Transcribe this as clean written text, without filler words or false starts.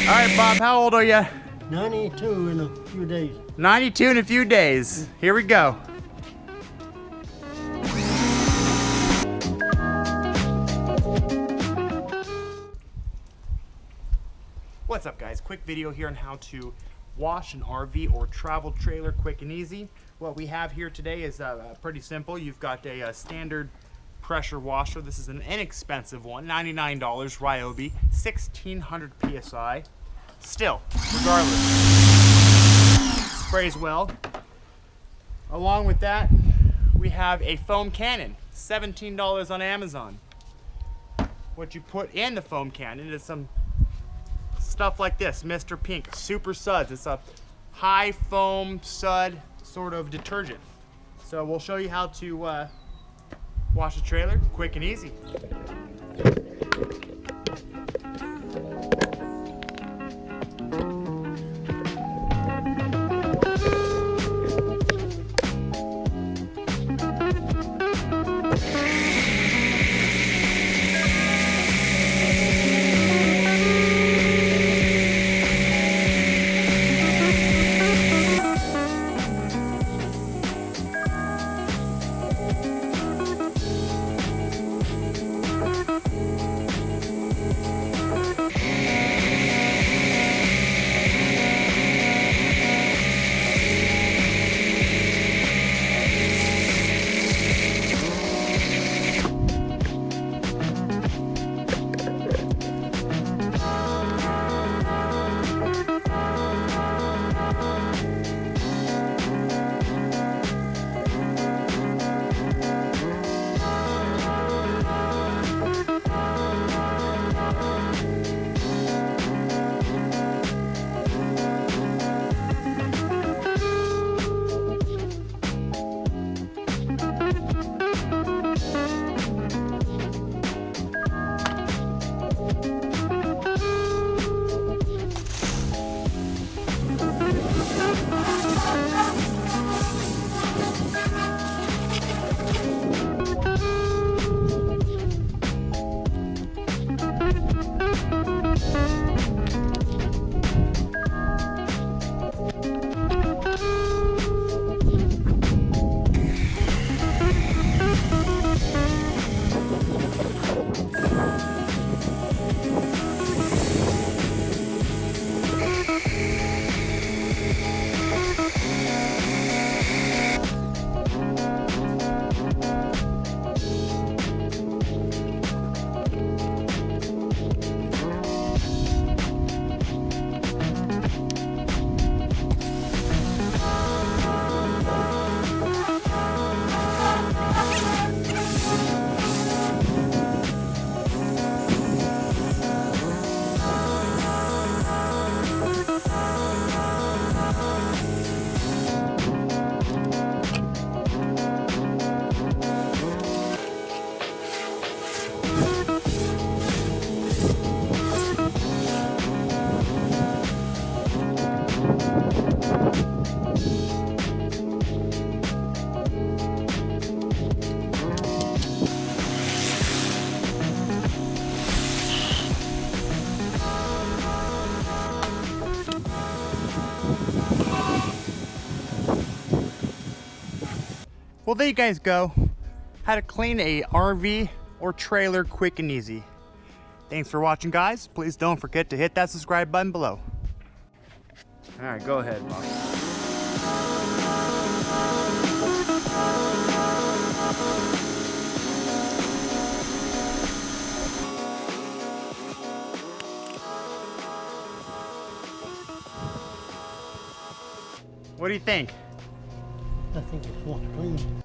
All right, Bob, how old are you? 92 in a few days. 92 in a few days. Here we go. What's up, guys? Quick video here on how to wash an RV or travel trailer quick and easy. What we have here today is pretty simple. You've got a standard pressure washer. This is an inexpensive one, $99, Ryobi, 1600 PSI. Still, regardless, sprays well. Along with that, we have a foam cannon, $17 on Amazon. What you put in the foam cannon is some stuff like this, Mr. Pink Super Suds. It's a high foam sud sort of detergent. So we'll show you how to wash a trailer quick and easy. Well, there you guys go. How to clean a RV or trailer quick and easy. Thanks for watching, guys. Please don't forget to hit that subscribe button below. All right, go ahead, Bob. What do you think? I think it's washed clean.